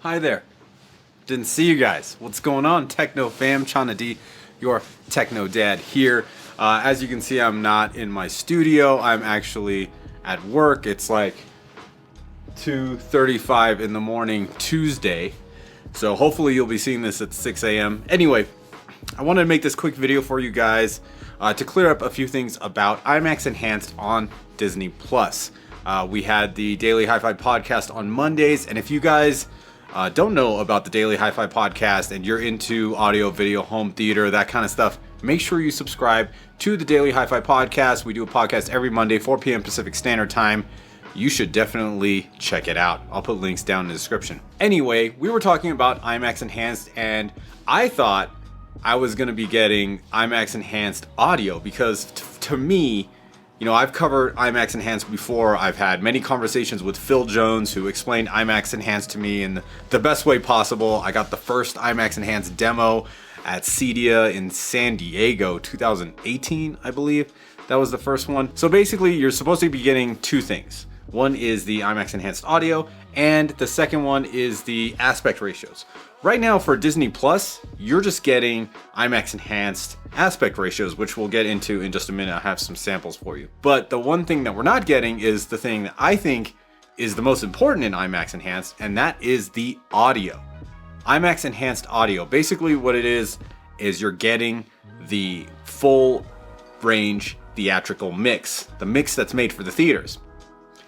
Hi there. Didn't see you guys. What's going on? Techno fam, Chana D, your techno dad here. As you can see, I'm not in my studio. I'm actually at work. It's like 2:35 in the morning Tuesday. So hopefully you'll be seeing this at 6 a.m. Anyway, I wanted to make this quick video for you guys to clear up a few things about IMAX Enhanced on Disney+. We had the Daily Hi-Fi podcast on Mondays, and if you guys don't know about the Daily Hi-Fi podcast and you're into audio, video, home theater, that kind of stuff, make sure you subscribe to the Daily Hi-Fi podcast. We do a podcast every Monday, 4 p.m. Pacific Standard Time. You should definitely check it out. I'll put links down in the description. Anyway, we were talking about IMAX Enhanced, and I thought I was going to be getting IMAX Enhanced audio because to me, you know, I've covered IMAX Enhanced before. I've had many conversations with Phil Jones, who explained IMAX Enhanced to me in the best way possible. I got the first IMAX Enhanced demo at CEDIA in San Diego, 2018, I believe. That was the first one. So basically, you're supposed to be getting two things. One is the IMAX Enhanced audio, and the second one is the aspect ratios. Right now for Disney Plus, you're just getting IMAX Enhanced aspect ratios, which we'll get into in just a minute. I have some samples for you. But the one thing that we're not getting is the thing that I think is the most important in IMAX Enhanced, and that is the audio. IMAX Enhanced audio. Basically what it is you're getting the full range theatrical mix, the mix that's made for the theaters.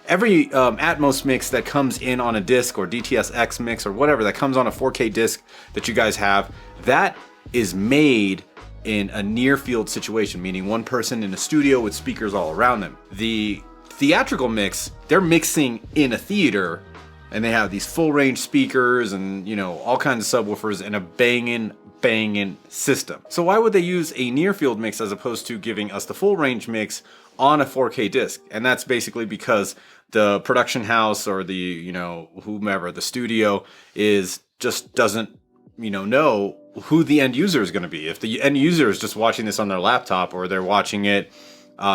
Every Atmos mix that comes in on a disc, or DTS:X mix, or whatever that comes on a 4K disc that you guys have, that is made in a near field situation, meaning one person in a studio with speakers all around them. The theatrical mix, they're mixing in a theater, and they have these full range speakers and, you know, all kinds of subwoofers and a banging system. So why would they use a near field mix as opposed to giving us the full range mix on a 4K disc? And that's basically because the production house or the, you know, whomever, the studio just doesn't, you know who the end user is going to be. If the end user is just watching this on their laptop, or they're watching it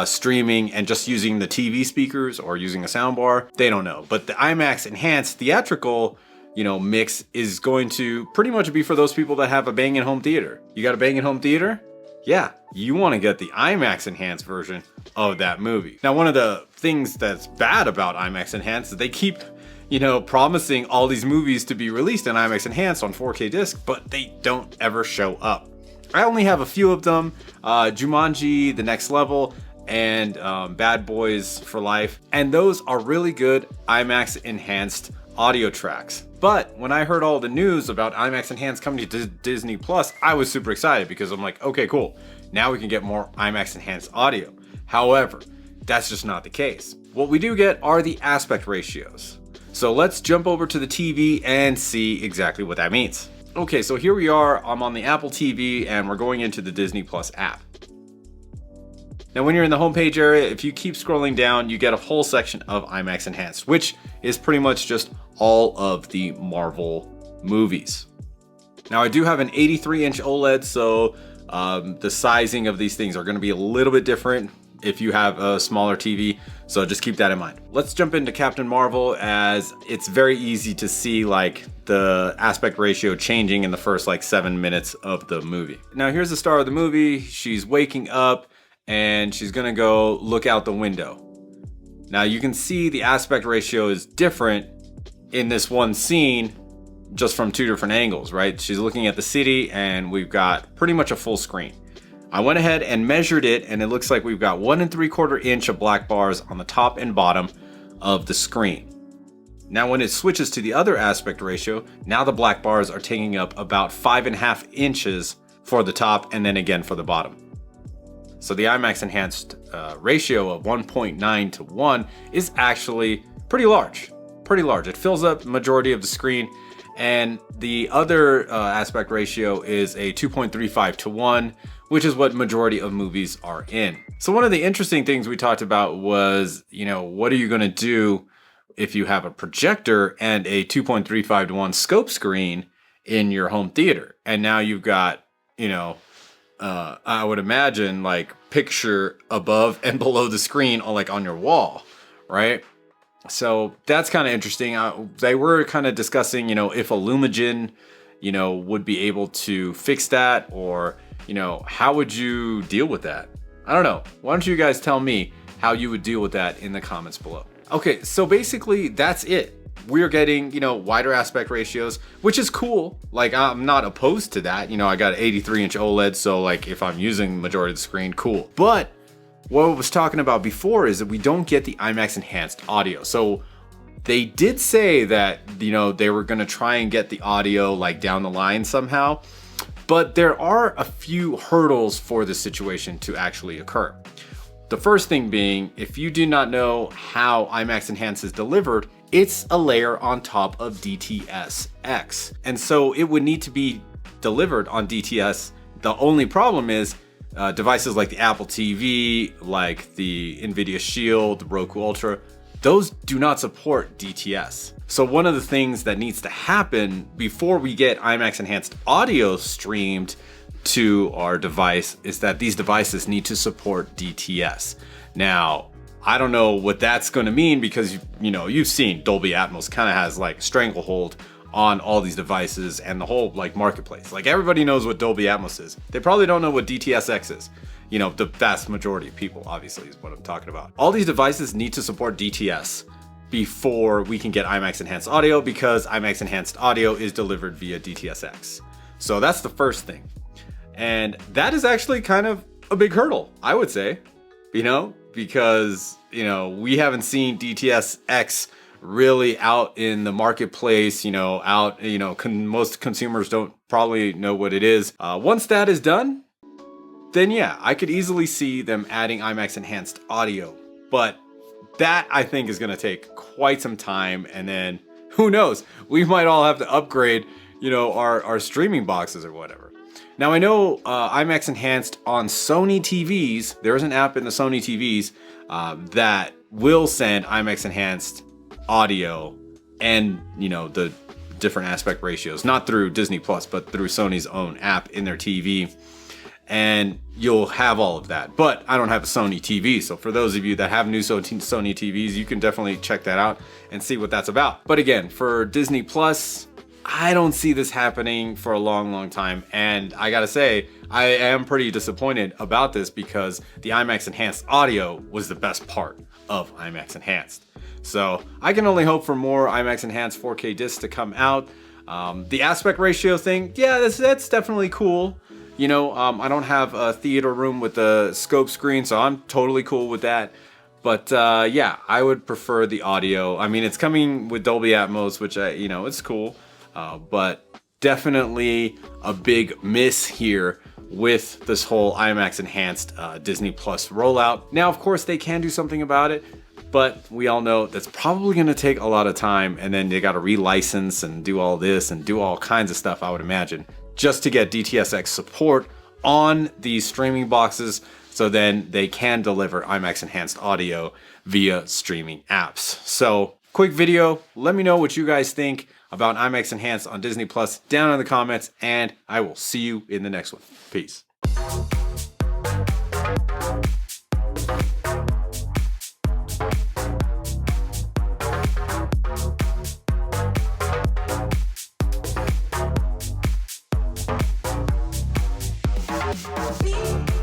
streaming and just using the TV speakers or using a soundbar, they don't know. But the IMAX Enhanced theatrical, you know, mix is going to pretty much be for those people that have a banging home theater. You got a banging home theater? Yeah, you want to get the IMAX Enhanced version of that movie. Now, one of the things that's bad about IMAX Enhanced is they keep, you know, promising all these movies to be released in IMAX Enhanced on 4K disc, but they don't ever show up. I only have a few of them, Jumanji, The Next Level, and Bad Boys for Life. And those are really good IMAX Enhanced audio tracks. But when I heard all the news about IMAX Enhanced coming to Disney Plus, I was super excited because I'm like, okay, cool. Now we can get more IMAX Enhanced audio. However, that's just not the case. What we do get are the aspect ratios. So let's jump over to the TV and see exactly what that means. Okay, so here we are. I'm on the Apple TV and we're going into the Disney Plus app. Now, when you're in the homepage area, if you keep scrolling down, you get a whole section of IMAX Enhanced, which is pretty much just all of the Marvel movies. Now, I do have an 83-inch OLED, so the sizing of these things are going to be a little bit different if you have a smaller TV, so just keep that in mind. Let's jump into Captain Marvel, as it's very easy to see like the aspect ratio changing in the first like 7 minutes of the movie. Now, here's the star of the movie. She's waking up and she's gonna go look out the window. Now you can see the aspect ratio is different in this one scene just from two different angles, right? She's looking at the city and we've got pretty much a full screen. I went ahead and measured it, and it looks like we've got 1 3/4 inch of black bars on the top and bottom of the screen. Now when it switches to the other aspect ratio, now the black bars are taking up about 5.5 inches for the top and then again for the bottom. So the IMAX Enhanced ratio of 1.9 to 1 is actually pretty large. It fills up the majority of the screen, and the other aspect ratio is a 2.35 to 1, which is what majority of movies are in. So one of the interesting things we talked about was, you know, what are you going to do if you have a projector and a 2.35 to 1 scope screen in your home theater? And now you've got, you know, I would imagine like picture above and below the screen on your wall, right? So that's kind of interesting. They were kind of discussing, if Illumigen, would be able to fix that, or, how would you deal with that? I don't know. Why don't you guys tell me how you would deal with that in the comments below. Okay, so basically that's it. We're getting, wider aspect ratios, which is cool. Like, I'm not opposed to that. I got an 83-inch OLED, so like if I'm using the majority of the screen, cool. But what I was talking about before is that we don't get the IMAX enhanced audio. So they did say that, they were gonna try and get the audio like down the line somehow, but there are a few hurdles for this situation to actually occur. The first thing being, if you do not know how IMAX Enhanced is delivered, it's a layer on top of DTS:X. And so it would need to be delivered on DTS. The only problem is devices like the Apple TV, like the NVIDIA Shield, the Roku Ultra, those do not support DTS. So one of the things that needs to happen before we get IMAX Enhanced audio streamed to our device is that these devices need to support DTS. Now, I don't know what that's going to mean, because you've seen Dolby Atmos kind of has like stranglehold on all these devices and the whole like marketplace. Like, everybody knows what Dolby Atmos is. They probably don't know what DTS:X is. The vast majority of people, obviously, is what I'm talking about. All these devices need to support DTS before we can get IMAX Enhanced audio, because IMAX Enhanced audio is delivered via DTS:X. So that's the first thing. And that is actually kind of a big hurdle, I would say, because, we haven't seen DTS:X really out in the marketplace, most consumers don't probably know what it is. Once that is done, then yeah, I could easily see them adding IMAX Enhanced audio. But that, I think, is going to take quite some time. And then who knows, we might all have to upgrade, our streaming boxes or whatever. Now, I know IMAX Enhanced on Sony TVs, there is an app in the Sony TVs that will send IMAX Enhanced audio and, the different aspect ratios, not through Disney Plus, but through Sony's own app in their TV. And you'll have all of that. But I don't have a Sony TV, so for those of you that have new Sony TVs, you can definitely check that out and see what that's about. But again, for Disney Plus, I don't see this happening for a long, long time. And I gotta say, I am pretty disappointed about this, because the IMAX Enhanced audio was the best part of IMAX Enhanced. So I can only hope for more IMAX Enhanced 4K discs to come out. The aspect ratio thing, yeah, that's definitely cool. I don't have a theater room with a scope screen, so I'm totally cool with that. But yeah, I would prefer the audio. I mean, it's coming with Dolby Atmos, which it's cool. But definitely a big miss here with this whole IMAX Enhanced Disney Plus rollout. Now, of course, they can do something about it, but we all know that's probably going to take a lot of time, and then they got to relicense and do all this and do all kinds of stuff, I would imagine, just to get DTS:X support on these streaming boxes, so then they can deliver IMAX Enhanced audio via streaming apps. So, quick video, let me know what you guys think about IMAX Enhanced on Disney Plus down in the comments, and I will see you in the next one. Peace. Me.